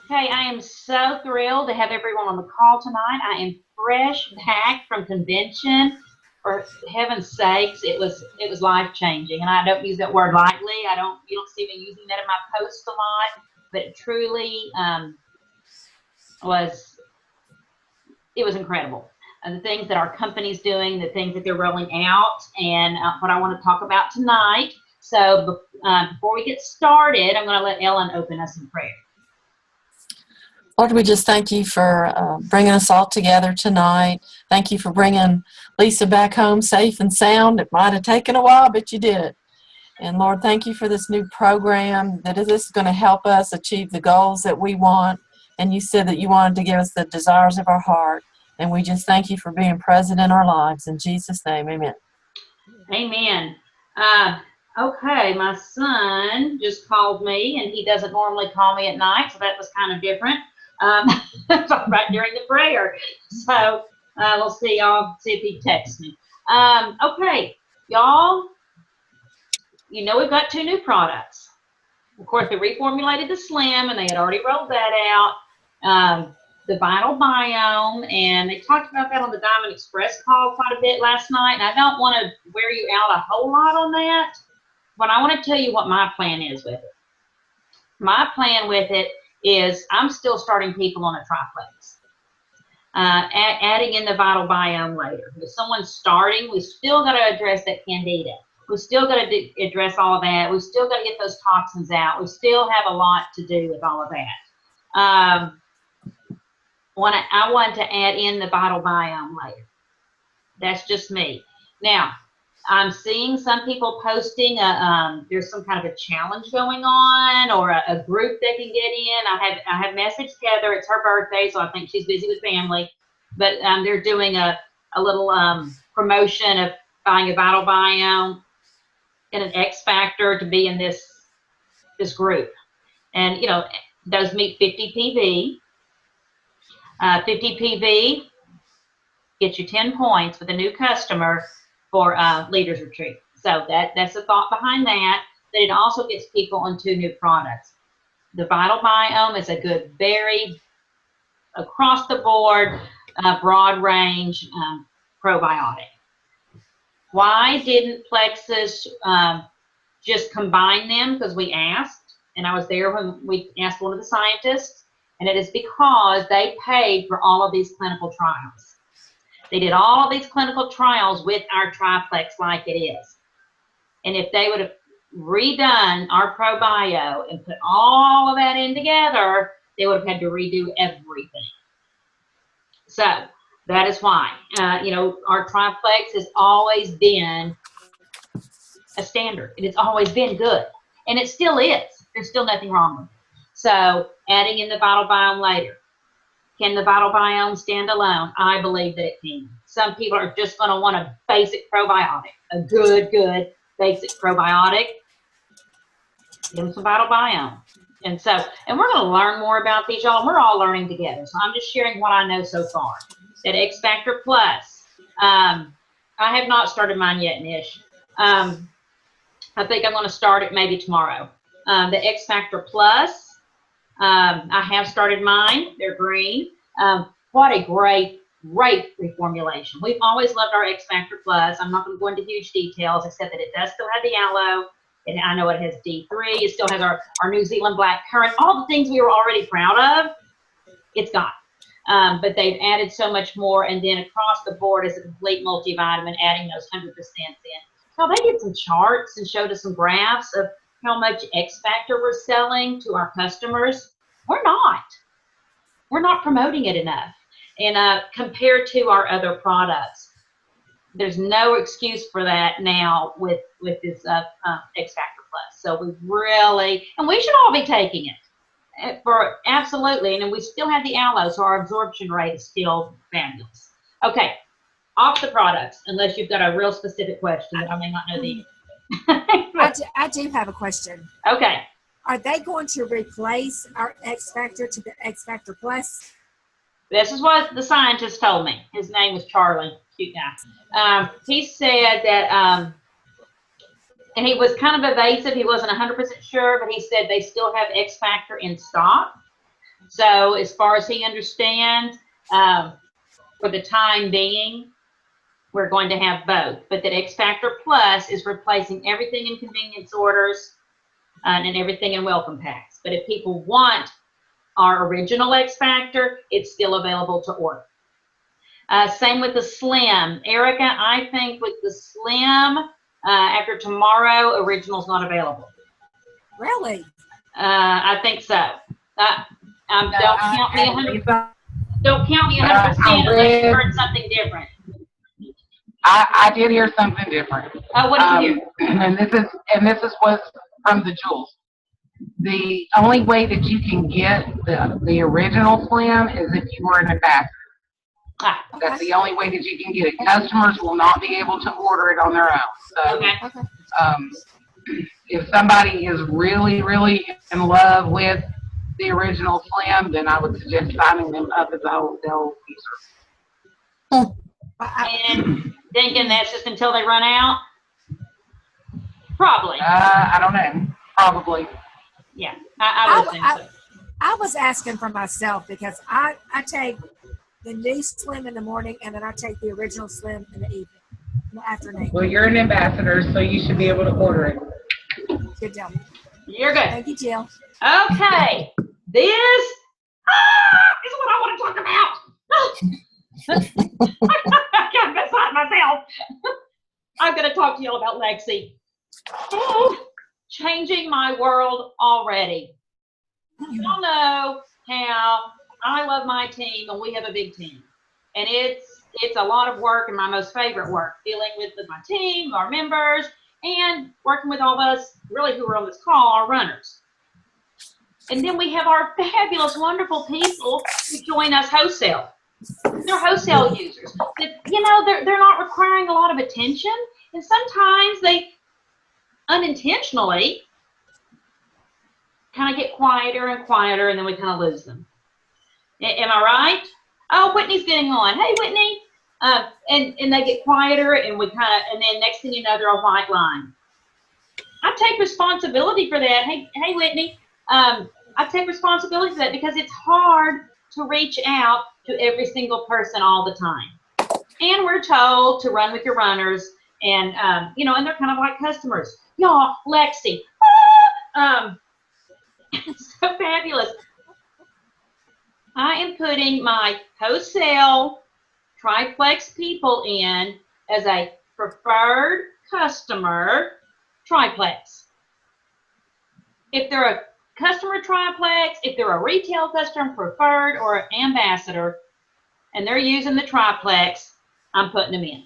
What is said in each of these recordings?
Hey, I am so thrilled to have everyone on the call tonight. I am fresh back from convention. For heaven's sakes, it was life changing, and I don't use that word lightly. You don't see me using that in my posts a lot, but it truly was it was incredible. The things that our company's doing, the things that they're rolling out, and what I want to talk about tonight. So before we get started, I'm going to let Ellen open us in prayer. Lord, we just thank you for bringing us all together tonight. Thank you for bringing Lisa back home safe and sound. It might have taken a while, but you did it. And Lord, thank you for this new program, that this is going to help us achieve the goals that we want. And you said that you wanted to give us the desires of our heart. And we just thank you for being present in our lives. In Jesus' name, amen. Amen. Okay, my son just called me, and he doesn't normally call me at night, so that was kind of different. Right during the prayer. So we'll see. I'll see if he texts me. Okay, y'all, you know we've got 2 new products. Of course, they reformulated the Slim, and they had already rolled that out. The Vinyl Biome, and they talked about that on the Diamond Express call quite a bit last night, and I don't want to wear you out a whole lot on that, but I want to tell you what my plan is with it. My plan with it is I'm still starting people on a triplex. Adding in the Vital Biome later. If someone's starting, we still got to address that Candida. We still got to address all of that. We still got to get those toxins out. We still have a lot to do with all of that. I want to add in the Vital Biome later. That's just me. Now, I'm seeing some people posting there's some kind of a challenge going on, or a group that can get in. I have messaged Heather. It's her birthday, so I think she's busy with family. But they're doing a little promotion of buying a Vital Biome and an X Factor to be in this group. And those meet 50 PV. 50 PV gets you 10 points with a new customer for Leaders Retreat. So that's the thought behind that. That it also gets people on 2 new products. The Vital Biome is a good, very across the board, broad range probiotic. Why didn't Plexus just combine them? Because we asked, and I was there when we asked one of the scientists, and it is because they paid for all of these clinical trials. They did all these clinical trials with our triplex like it is. And if they would have redone our ProBio and put all of that in together, they would have had to redo everything. So that is why, our triplex has always been a standard. It has always been good. And it still is. There's still nothing wrong with it. So adding in the Vital Biome later. Can the Vital Biome stand alone? I believe that it can. Some people are just going to want a basic probiotic, a good basic probiotic. Give them some Vital Biome. And we're going to learn more about these, y'all. We're all learning together. So I'm just sharing what I know so far. That X Factor Plus, I have not started mine yet, Nish. I think I'm going to start it maybe tomorrow. The X Factor Plus, I have started mine. They're green. What a great reformulation. We've always loved our X Factor Plus. I'm not going to go into huge details, except that it does still have the aloe. And I know it has D3. It still has our New Zealand black currant. All the things we were already proud of, it's got. But they've added so much more. And then across the board is a complete multivitamin, adding those 100% in. So they did some charts and showed us some graphs of how much X Factor we're selling to our customers. We're not promoting it enough. And compared to our other products, there's no excuse for that now with this X Factor Plus. So we really, and we should all be taking it for absolutely. And then we still have the aloe, so our absorption rate is still fabulous. Okay, off the products, unless you've got a real specific question that I may not know the answer. I do have a question. Okay. Are they going to replace our X Factor to the X Factor Plus? This is what the scientist told me. His name was Charlie, cute guy. He said that And he was kind of evasive. He wasn't 100% sure, but he said they still have X Factor in stock. So as far as he understands, for the time being, we're going to have both. But that X Factor Plus is replacing everything in convenience orders and everything in welcome packs. But if people want our original X Factor, it's still available to order. Same with the Slim. Erica, I think with the Slim, after tomorrow, original's not available. Really? I think so. Don't count me 100%. Don't count me 100% unless you heard something different. I did hear something different. What did you hear? And this is what's from the Jules. The only way that you can get the original Slim is if you were an ambassador. That's the only way that you can get it. Customers will not be able to order it on their own. So, if somebody is really, really in love with the original Slim, then I would suggest signing them up as a wholesale user. And thinking that's just until they run out? Probably. I don't know. Probably. Yeah, I would think so. I was asking for myself because I take the new Slim in the morning and then I take the original Slim in the evening, in the afternoon. Well, you're an ambassador, so you should be able to order it. Good deal. You're good. Thank you, Jill. Okay, this is what I want to talk about. I got beside myself. I'm going to talk to y'all about LEXI. Changing my world already. Y'all know how I love my team, and we have a big team. And it's a lot of work, and my most favorite work, dealing with my team, our members, and working with all of us, really, who are on this call, our runners. And then we have our fabulous, wonderful people who join us wholesale. They're wholesale users. You know, they're not requiring a lot of attention, and sometimes they unintentionally kind of get quieter and quieter, and then we kind of lose them. Am I right? Oh, Whitney's getting on. Hey, Whitney. And they get quieter, and we kind of, and then next thing you know, they're a white line. I take responsibility for that. Hey, Whitney. I take responsibility for that because it's hard to reach out to every single person all the time. And we're told to run with your runners, and you know, and they're kind of like customers. Y'all, LEXI. It's so fabulous. I am putting my wholesale triplex people in as a preferred customer triplex. If they're a customer triplex, if they're a retail customer preferred or an ambassador, and they're using the triplex, I'm putting them in.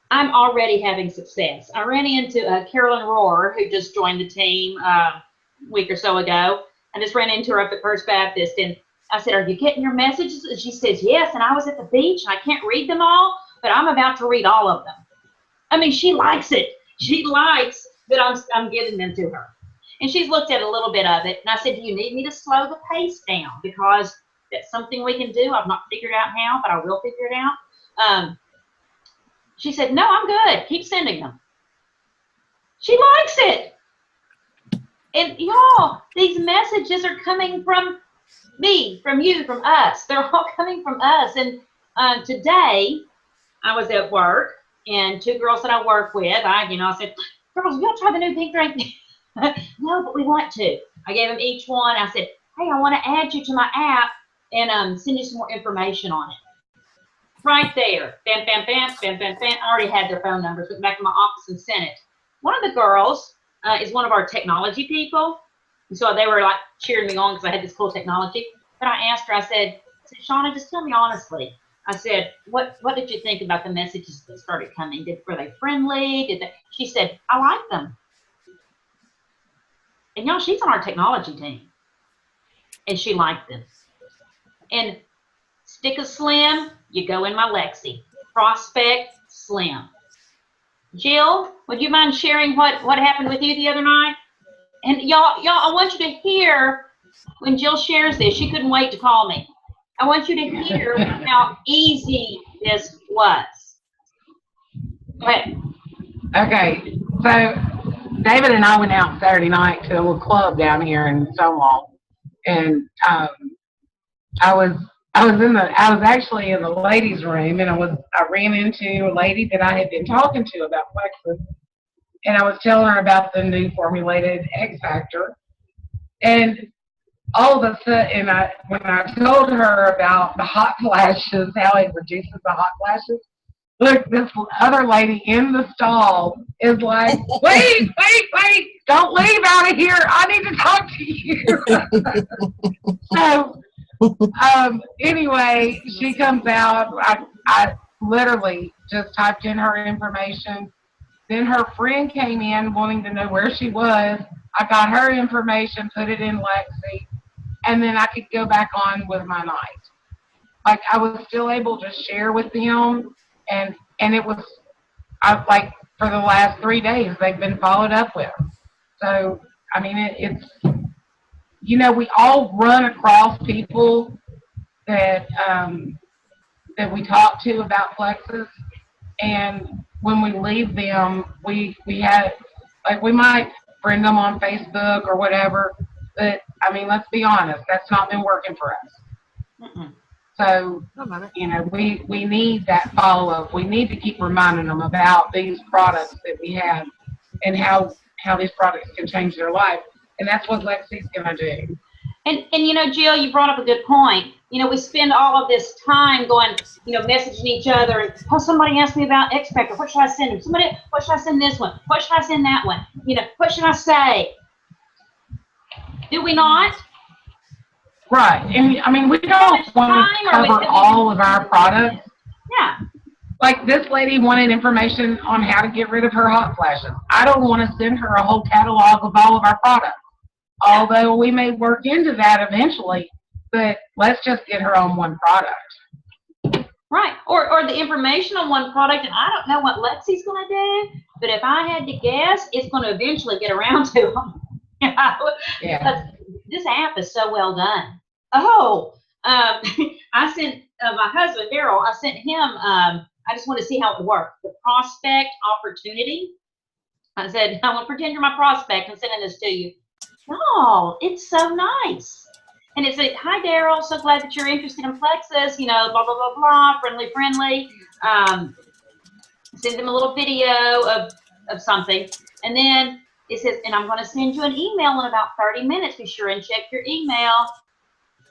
I'm already having success. I ran into Carolyn Rohr, who just joined the team a week or so ago. I just ran into her up at First Baptist, and I said, "Are you getting your messages?" And she says, "Yes." And I was at the beach, and I can't read them all, but I'm about to read all of them. I mean, she likes it. She likes that I'm giving them to her. And she's looked at a little bit of it, and I said, "Do you need me to slow the pace down? Because that's something we can do. I've not figured out how, but I will figure it out." She said, "No, I'm good. Keep sending them." She likes it. And y'all, these messages are coming from me, from you, from us. They're all coming from us. And today, I was at work, and two girls that I work with, I said, "Girls, you want to try the new pink drink?" "No, but we want to." I gave them each one. I said, "Hey, I want to add you to my app and send you some more information on it." Right there. Bam, bam, bam, bam, bam, bam. I already had their phone numbers. Went back to my office and sent it. One of the girls is one of our technology people. And so they were like cheering me on because I had this cool technology. But I asked her, I said, "Shauna, just tell me honestly." I said, what did you think about the messages that started coming? Were they friendly? She said, "I like them." And y'all, she's on our technology team. And she liked them. And stick a Slim, you go in my LEXI. Prospect Slim. Jill, would you mind sharing what happened with you the other night? And y'all, I want you to hear when Jill shares this. She couldn't wait to call me. I want you to hear how easy this was. Go ahead. Okay, so David and I went out Saturday night to a little club down here in Stonewall, and I was I was actually in the ladies' room, and I ran into a lady that I had been talking to about Plexus, and I was telling her about the new formulated X Factor, and all of a sudden, when I told her about the hot flashes, how it reduces the hot flashes, look, this other lady in the stall is like, wait, don't leave out of here. I need to talk to you. So, anyway, she comes out. I literally just typed in her information. Then her friend came in wanting to know where she was. I got her information, put it in LEXI, and then I could go back on with my night. Like, I was still able to share with them, and it was, like, for the last 3 days, they've been followed up with. So, I mean, it's, you know, we all run across people that we talk to about Plexus, and when we leave them, we have, like, we might friend them on Facebook or whatever, but, I mean, let's be honest, that's not been working for us. Mm-mm. So, you know, we need that follow-up. We need to keep reminding them about these products that we have and how these products can change their life. And that's what LEXI's going to do. And you know, Jill, you brought up a good point. You know, we spend all of this time going, you know, messaging each other. And, oh, somebody asked me about X Factor. What should I send them? What should I send this one? What should I send that one? You know, what should I say? Do we not? Right. And, I mean, we don't want to cover all of our products. Yeah. Like, this lady wanted information on how to get rid of her hot flashes. I don't want to send her a whole catalog of all of our products. Although we may work into that eventually, but let's just get her on one product. Right, or the information on one product, and I don't know what LEXI's going to do, but if I had to guess, it's going to eventually get around to them. You know? Yeah. This app is so well done. Oh, I sent my husband, Daryl, I sent him, I just want to see how it works. The prospect opportunity. I said, I want to pretend you're my prospect. I'm sending this to you. Oh, it's so nice. And it said, hi, Daryl, so glad that you're interested in Plexus, you know, blah, blah, blah, blah, friendly. Send them a little video of something. And then it says, and I'm going to send you an email in about 30 minutes. Be sure and check your email.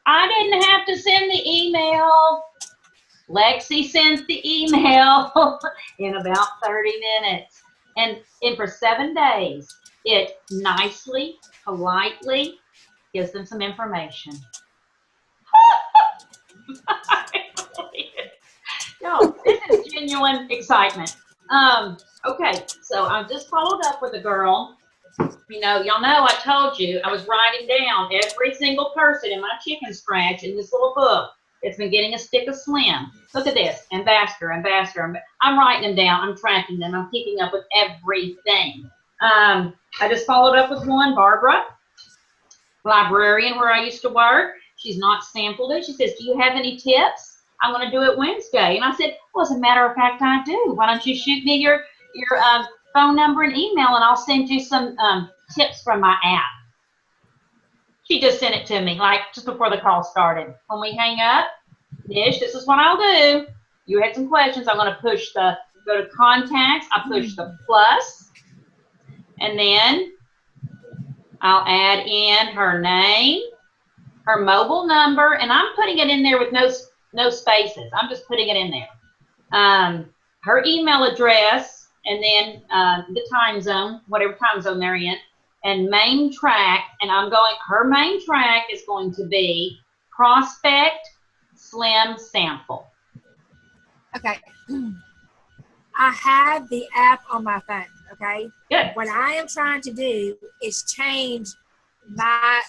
I didn't have to send the email. LEXI sends the email in about 30 minutes. And for 7 days, it nicely, politely gives them some information. No, this is genuine excitement. Okay, so I just followed up with a girl. You know, y'all know I told you I was writing down every single person in my chicken scratch in this little book that's been getting a stick of Slim. Look at this, ambassador. I'm writing them down. I'm tracking them. I'm keeping up with everything. I just followed up with one, Barbara, librarian where I used to work. She's not sampled it. She says, do you have any tips? I'm going to do it Wednesday. And I said, well, as a matter of fact, I do. Why don't you shoot me your phone number and email, and I'll send you some tips from my app. She just sent it to me, like, just before the call started. When we hang up, Nish, this is what I'll do. You had some questions. I'm going to push go to contacts. I push the plus, and then I'll add in her name, her mobile number, and I'm putting it in there with no spaces. I'm just putting it in there. Her email address, and then the time zone, whatever time zone they're in, and main track, and her main track is going to be prospect Slim sample. Okay. I have the app on my phone, okay? Good. What I am trying to do is change my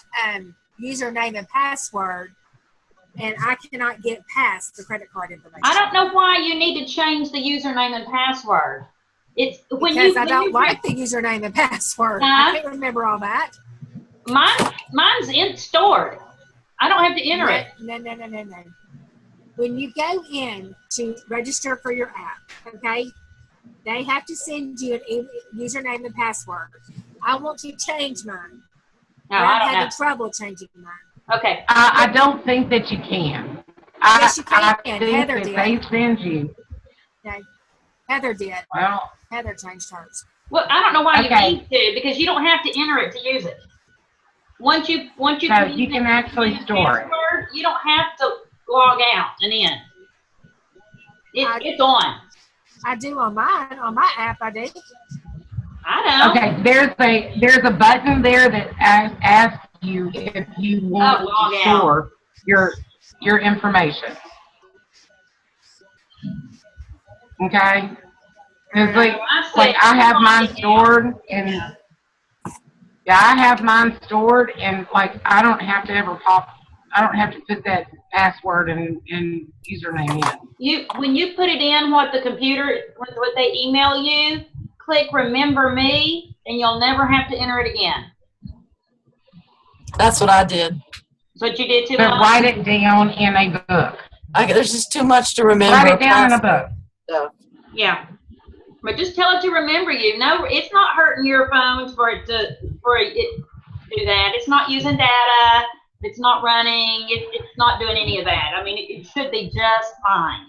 username and password, and I cannot get past the credit card information. I don't know why you need to change the username and password. It's because I don't like the username and password. I can't remember all that. Mine's stored. I don't have to enter it. No. When you go in to register for your app, okay, They have to send you an username and password. I want to change mine. No, I'm I don't having know. trouble changing mine. Okay. I don't think that you can. Yes, you can. I think Heather that did. they send you. Okay. Heather did. Well, Heather changed hers. Well, I don't know why Okay. you need to, because you don't have to enter it to use it. Once you no, put you in can the actually store it. password, you don't have to log out and in. It's on. I do on mine. On my app, I do. I know. Okay, there's a button there that asks you if you want log to out. store your information. Okay? It's like I have mine stored and I have mine stored and like I don't have to put that password and username in. When you put it in what they email you, click remember me and you'll never have to enter it again. That's what I did. That's what you did too. But write it down in a book. There's just too much to remember. Write it down in a book. Yeah. But just tell it to remember you. No, it's not hurting your phones for it to do that. It's not using data. It's not running. It's not doing any of that. I mean, it should be just fine.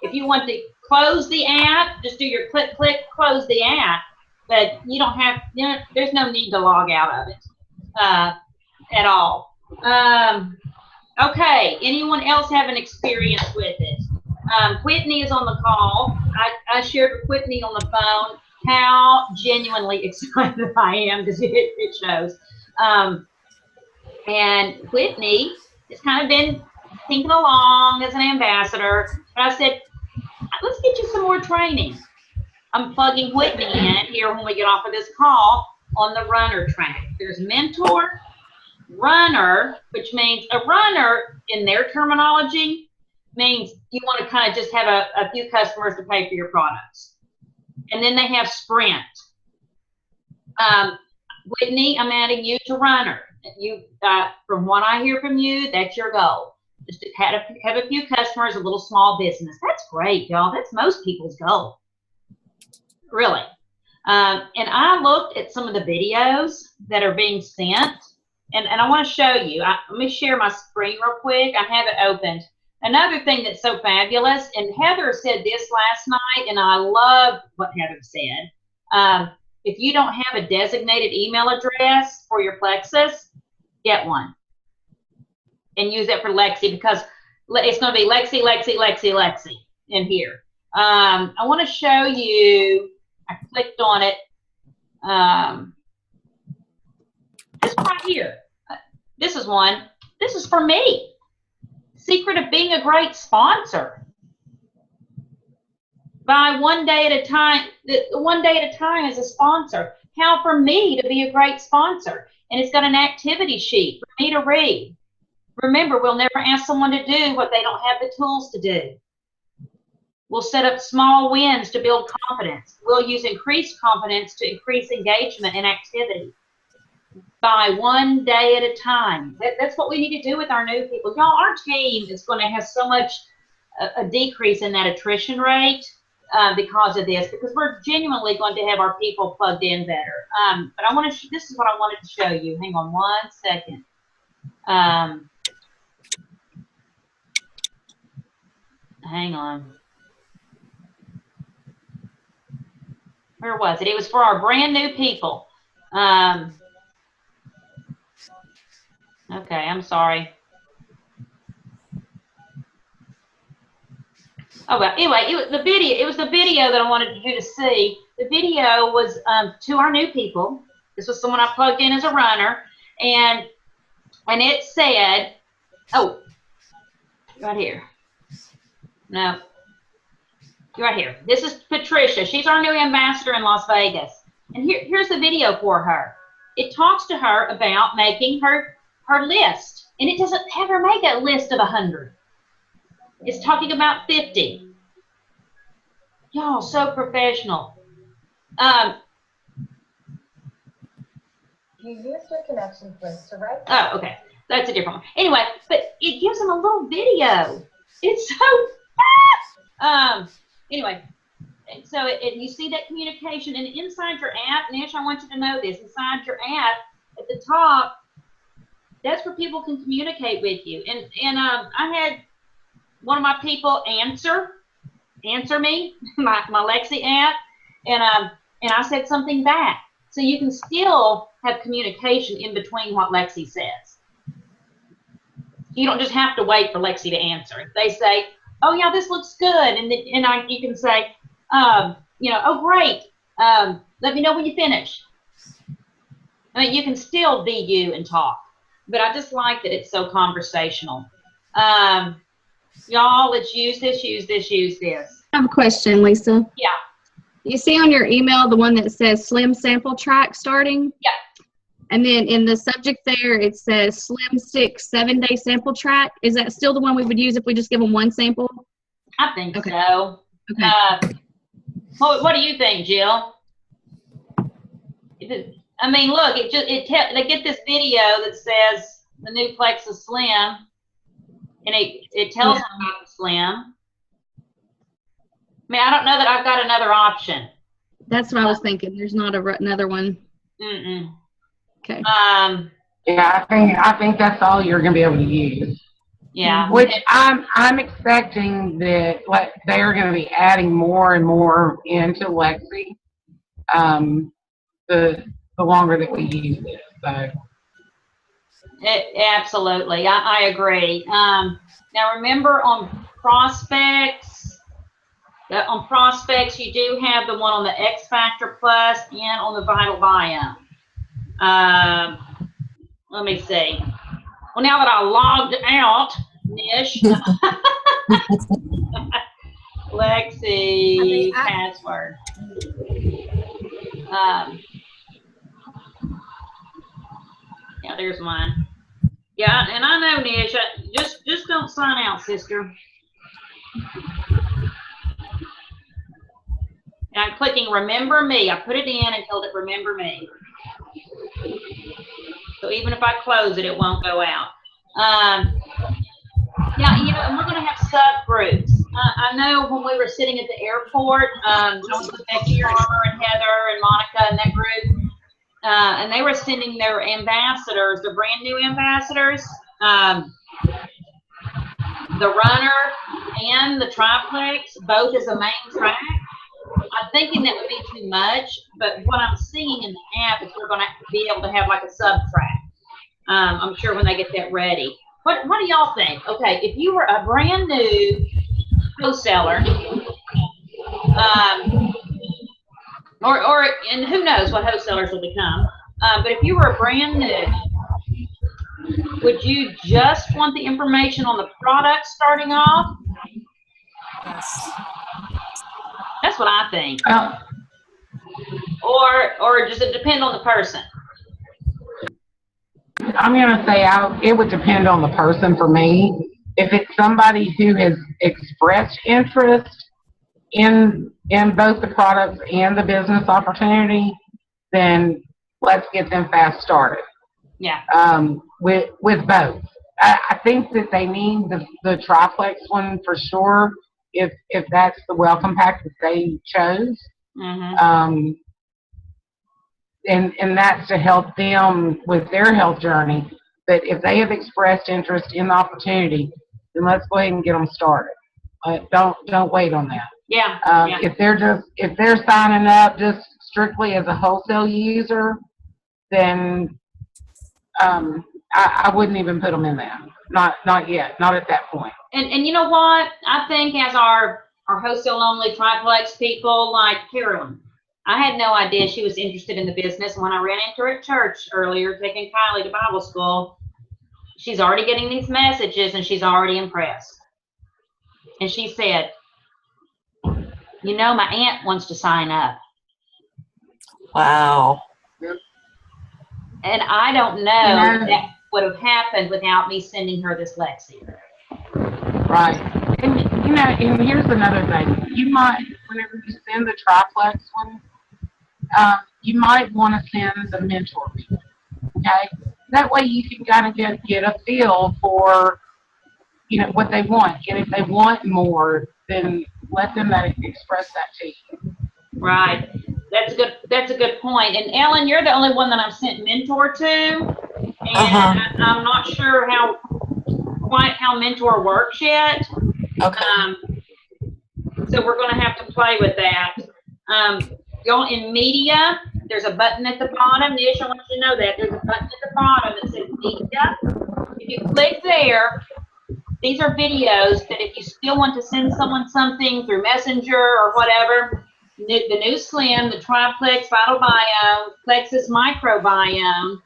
If you want to close the app, just do your click, close the app. But you don't have, there's no need to log out of it at all. Okay. Anyone else have an experience with it? Whitney is on the call. I shared with Whitney on the phone how genuinely excited I am because it shows. And Whitney has kind of been thinking along as an ambassador. And I said, let's get you some more training. I'm plugging Whitney in here when we get off of this call on the runner track. There's mentor, runner, which means a runner in their terminology means you want to kind of just have a few customers to pay for your products. And then they have sprint. Whitney, I'm adding you to runner. You, from what I hear from you, that's your goal. Just to have a few customers, a little small business. That's great, y'all. That's most people's goal. Really. And I looked at some of the videos that are being sent, and I want to show you. Let me share my screen real quick. I have it opened. Another thing that's so fabulous, and Heather said this last night, and I love what Heather said. If you don't have a designated email address for your Plexus, get one. And use it for LEXI because it's going to be LEXI in here. I want to show you, I clicked on it, this right here. This is one. This is for me. Secret of being a great sponsor. Buy one day at a time. One day at a time as a sponsor. How for me to be a great sponsor. And it's got an activity sheet for me to read. Remember, we'll never ask someone to do what they don't have the tools to do. We'll set up small wins to build confidence. We'll use increased confidence to increase engagement and activity. By one day at a time. That's what we need to do with our new people. Y'all, our team is going to have so much a decrease in that attrition rate because of this, because we're genuinely going to have our people plugged in better. But I want to. This is what I wanted to show you. Hang on one second. Hang on. Where was it? It was for our brand new people. Okay, I'm sorry. Oh, well, anyway, it was the video that I wanted you to see. The video was to our new people. This was someone I plugged in as a runner, and it said, oh, right here. No, right here. This is Patricia. She's our new ambassador in Las Vegas. And here's the video for her. It talks to her about making her list. And it doesn't have her make a list of 100. It's talking about 50. Y'all, so professional. You used your connection link to write. Oh, okay. That's a different one. Anyway, but it gives them a little video. It's so fast. Anyway, So you see that communication, and inside your app, Nish, I want you to know this. Inside your app, at the top, that's where people can communicate with you. And I had one of my people answer me, my LEXI app, and I said something back. So you can still have communication in between what LEXI says. You don't just have to wait for LEXI to answer. If they say, "Oh yeah, this looks good," and you can say, "Oh great, let me know when you finish." I mean, you can still be you and talk, but I just like that it's so conversational. Y'all, let's use this. I have a question, Lisa. Yeah. You see on your email the one that says slim sample track starting? Yeah. And then in the subject there, it says slim stick 7-day sample track. Is that still the one we would use if we just give them one sample? I think Okay. so. Okay. What do you think, Jill? I mean, look, they get this video that says the new Plexus Slim, and it tells them about the Slim. I mean, I don't know that I've got another option. That's what I was thinking. There's not another one. Mm-mm. Okay. Yeah, I think that's all you're going to be able to use. Yeah. Which I'm expecting that they're going to be adding more and more into LEXI. The longer that we use it. So. Absolutely, I agree. Now remember on prospects, you do have the one on the X Factor Plus and on the Vital Biome. Let me see. Well, now that I logged out, Nish, LEXI password. Yeah, there's mine. Yeah, and I know, Nish, just don't sign out, sister. And I'm clicking remember me. I put it in and told it remember me. So even if I close it, it won't go out. Yeah, and we're going to have subgroups. I know when we were sitting at the airport, I was with Becky Farmer and Heather and Monica and that group, and they were sending their ambassadors, their brand new ambassadors, the runner and the triplex, both as a main track. I'm thinking that would be too much, but what I'm seeing in the app is we're going to be able to have like a sub track. I'm sure when they get that ready. What do y'all think? Okay, if you were a brand new wholesaler, and who knows what wholesalers will become, but if you were a brand new, would you just want the information on the product starting off? Yes. That's what I think. Or does it depend on the person? I'm going to say it would depend on the person for me. If it's somebody who has expressed interest in both the products and the business opportunity, then let's get them fast started. Yeah. With both. I think that they need the triplex one for sure if that's the welcome pack that they chose. Mm-hmm. And that's to help them with their health journey. But if they have expressed interest in the opportunity, then let's go ahead and get them started. Don't wait on that. Yeah. If they're signing up just strictly as a wholesale user, then I wouldn't even put them in that. Not yet. Not at that point. And you know what? I think as our wholesale only triplex people like Carolyn, I had no idea she was interested in the business. When I ran into her at church earlier, taking Kylie to Bible school, she's already getting these messages and she's already impressed. And she said, my aunt wants to sign up. Wow. And I don't know that would have happened without me sending her this LEXI. Right. And here's another thing. You might, whenever you send the triplex one, you might want to send the mentor video. Okay? That way you can kind of get a feel for, what they want. And if they want more, then let them express that to you. Right. That's a good point. And Ellen, you're the only one that I've sent Mentor to. And I'm not sure quite how Mentor works yet. Okay. So we're going to have to play with that. Go in media. There's a button at the bottom. Nish, I want you to know that. There's a button at the bottom that says media. If you click there, these are videos that if you still want to send someone something through Messenger or whatever, the new Slim, the Triplex Vital Biome, Plexus Microbiome,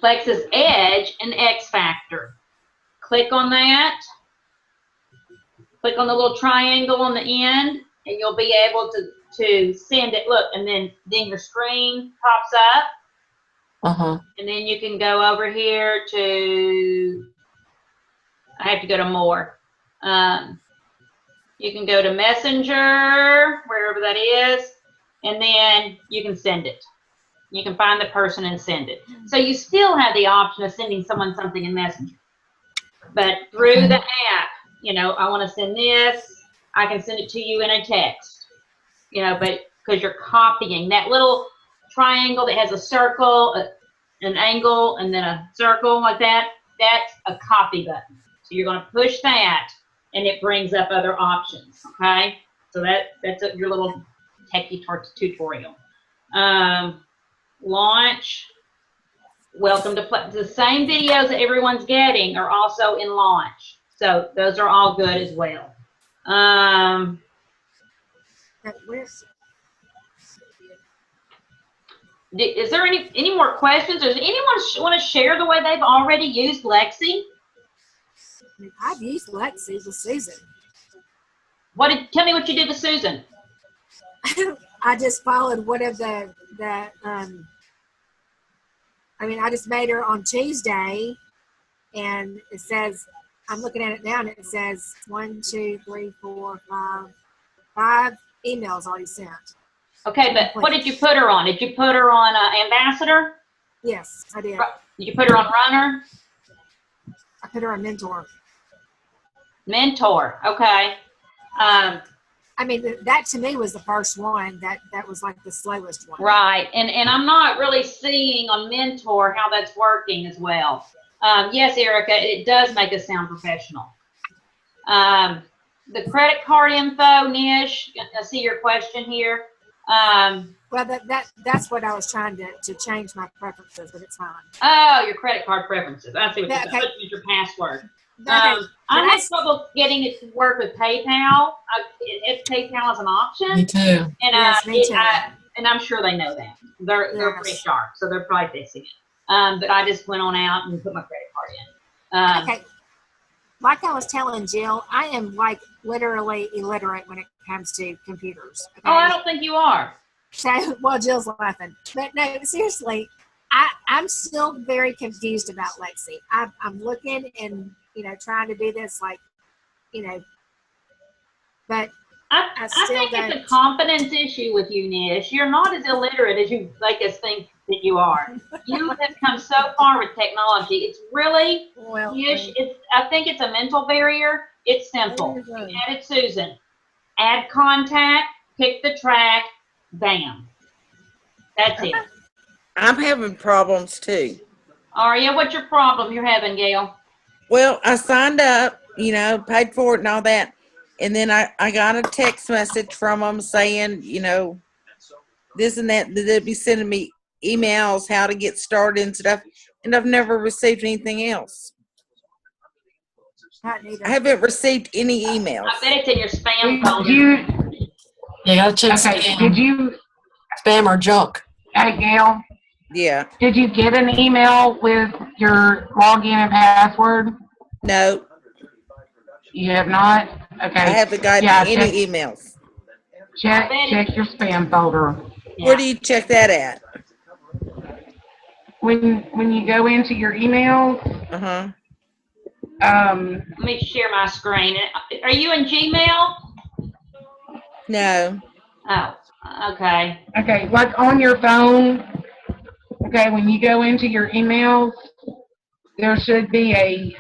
Plexus Edge, and X Factor. Click on that. Click on the little triangle on the end, and you'll be able to send it. Look, and then your screen pops up. And then you can go over here to, I have to go to more. You can go to Messenger, wherever that is, and then you can send it. You can find the person and send it. So you still have the option of sending someone something in Messenger. But through the app, you know, I want to send this, I can send it to you in a text. You know, but because you're copying that little triangle that has a circle, an angle, and then a circle like that, that's a copy button. So you're going to push that, and it brings up other options, okay? So that's your little techie tutorial. Launch. Welcome to play. The same videos that everyone's getting are also in Launch. So those are all good as well. Is there any more questions? Does anyone want to share the way they've already used LEXI? I've used LEXI with Susan. Tell me what you did with Susan. I just followed one of I just made her on Tuesday, and it says, I'm looking at it now, and it says 1, 2, 3, 4, 5 emails already sent. Okay, but what did you put her on? Did you put her on Ambassador? Yes, I did. Did you put her on Runner? I put her on Mentor. Mentor, okay. That to me was the first one. That was like the slowest one. Right, and I'm not really seeing on Mentor how that's working as well. Yes, Erica, it does make us sound professional. The credit card info, Nish, I see your question here. Well, that's what I was trying to change my preferences, but it's fine. Oh, your credit card preferences. I see what you're saying. Your password. I had trouble getting it to work with PayPal. If PayPal is an option. Me too. And yes, me too. And I'm sure they know that. They're pretty sharp, so they're probably fixing it. But I just went on out and put my credit card in. Okay. Like I was telling Jill, I am like literally illiterate when it comes to computers. Okay? Oh, I don't think you are. So, well, Jill's laughing. But no, seriously, I'm still very confused about LEXI. I'm looking and, trying to do this but I think it's a confidence issue with you, Nish. You're not as illiterate as you make us think that you are. You have come so far with technology. It's really, Nish, I think it's a mental barrier. It's simple. You added Susan. Add contact, pick the track, bam. That's it. I'm having problems too. Aria, what's your problem you're having, Gail? Well, I signed up, paid for it and all that. And then I got a text message from them saying, this and that. They'd be sending me emails, how to get started and stuff. And I've never received anything else. Not neither. I haven't received any emails. I bet it's in your spam folder. You gotta check spam or junk. Hey, Gail. Yeah. Did you get an email with your login and password? No. You have not? Okay. I haven't gotten any emails. Check your spam folder. Yeah. Where do you check that at? When you go into your emails. Uh-huh. Let me share my screen. Are you in Gmail? No. Oh, okay. Okay, like on your phone. Okay, when you go into your emails, there should be a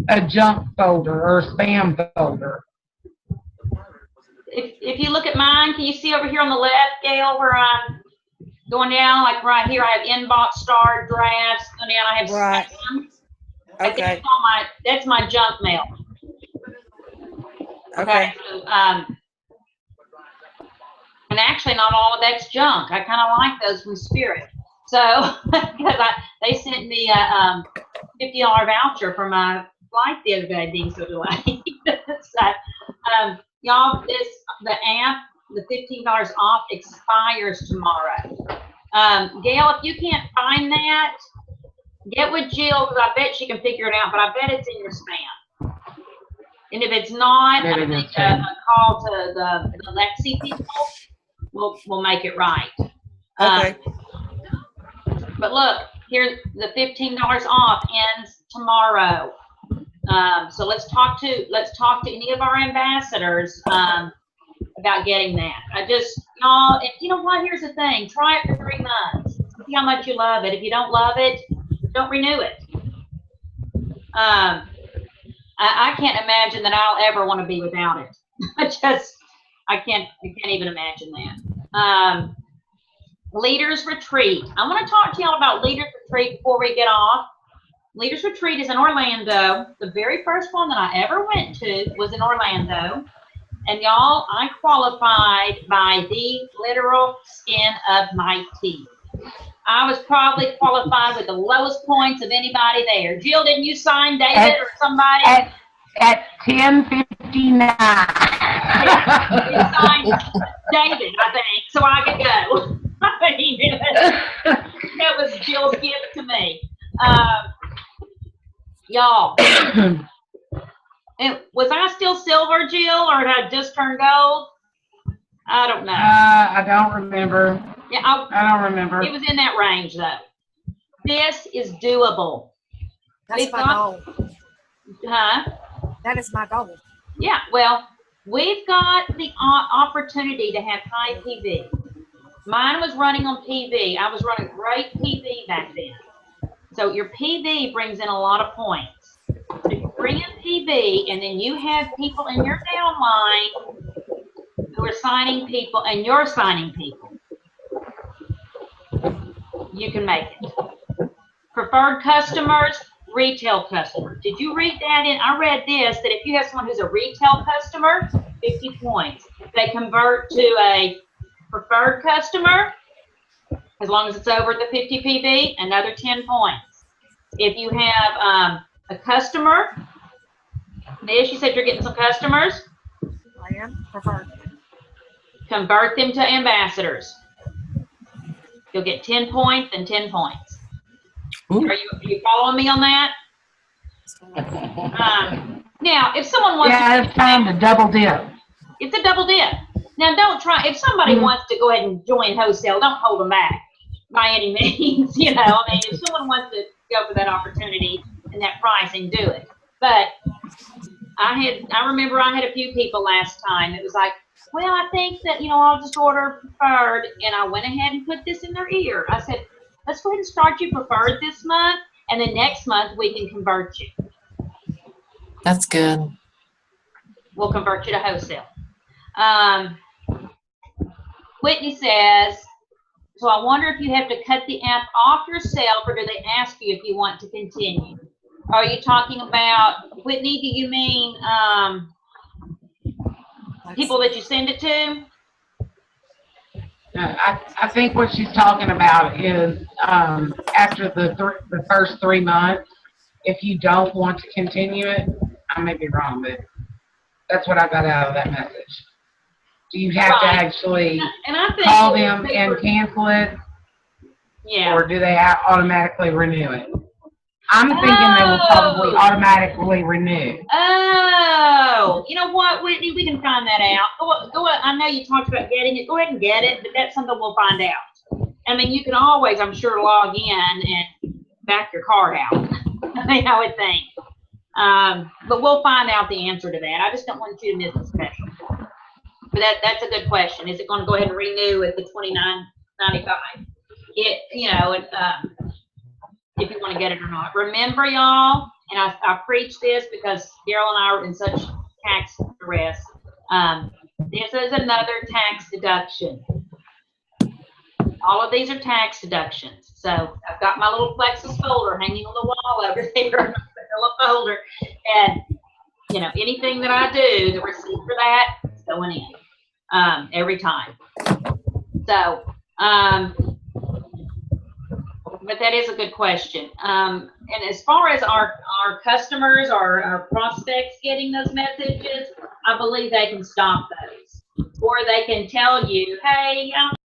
a junk folder or spam folder. If you look at mine, can you see over here on the left, Gail, where I'm going down, like right here, I have inbox, star, drafts, going down, I have Right. spam. Okay. That's my junk mail. Okay. So, and actually not all of that's junk. I kind of like those from Spirit. So, because they sent me a $50 voucher for my flight the other day being so delayed. So, y'all, the app, the $15 off expires tomorrow. Gail, if you can't find that, get with Jill, because I bet she can figure it out, but I bet it's in your spam. And if it's not, I think a call to the LEXI people will make it right. Okay. But look, here, the $15 off ends tomorrow. So let's talk to any of our ambassadors about getting that. Y'all, if you know what, here's the thing, try it for 3 months. See how much you love it. If you don't love it, don't renew it. I can't imagine that I'll ever want to be without it. I can't even imagine that. Leaders Retreat. I want to talk to y'all about Leaders Retreat before we get off. Leaders Retreat is in Orlando. The very first one that I ever went to was in Orlando. And y'all, I qualified by the literal skin of my teeth. I was probably qualified with the lowest points of anybody there. Jill, didn't you sign David or somebody? At 10:59. You signed David, I think, so I could go. That was Jill's gift to me. Y'all, was I still silver, Jill, or had I just turned gold? I don't know. I don't remember. Yeah, I don't remember. It was in that range, though. This is doable. That's my goal. Huh? That is my goal. Yeah, well, we've got the opportunity to have high PV. Mine was running on PV. I was running great PV back then. So your PV brings in a lot of points. But if you bring in PV and then you have people in your downline who are signing people and you're signing people, you can make it. Preferred customers, retail customer. Did you read that in? I read this, that if you have someone who's a retail customer, 50 points. If they convert to a preferred customer, as long as it's over the 50 PV, another 10 points. If you have a customer, Miss, you said you're getting some customers. I am preferred. Convert them to ambassadors. You'll get 10 points and 10 points. Are you following me on that? Now, if someone wants it's time to double dip. It's a double dip. Now, don't try. If somebody wants to go ahead and join wholesale, don't hold them back by any means. You know, I mean, if someone wants to go for that opportunity and that pricing, do it. But I remember I had a few people last time. It was like, well, I think that, you know, I'll just order preferred. And I went ahead and put this in their ear. I said, let's go ahead and start you preferred this month. And then next month we can convert you. That's good. We'll convert you to wholesale. Whitney says, so I wonder if you have to cut the app off yourself or do they ask you if you want to continue? Are you talking about, Whitney, do you mean people that you send it to? I think what she's talking about is after the first 3 months, if you don't want to continue it, I may be wrong, but that's what I got out of that message. Do you have to actually call them and cancel it? Yeah. Or do they automatically renew it? I'm thinking they will probably automatically renew. Oh, you know what, Whitney? We can find that out. Go. I know you talked about getting it. Go ahead and get it, but that's something we'll find out. I mean, you can always, I'm sure, log in and back your card out. I mean, I would think. But we'll find out the answer to that. I just don't want you to miss the special. But that's a good question. Is it going to go ahead and renew at the $29.95? You know, if you want to get it or not. Remember, y'all, and I preach this because Daryl and I are in such tax duress. This is another tax deduction. All of these are tax deductions. So I've got my little Plexus folder hanging on the wall over there, a folder, and you know, anything that I do, the receipt for that is going in every time. So, but that is a good question. And as far as our customers, our prospects getting those messages, I believe they can stop those, or they can tell you, hey, I don't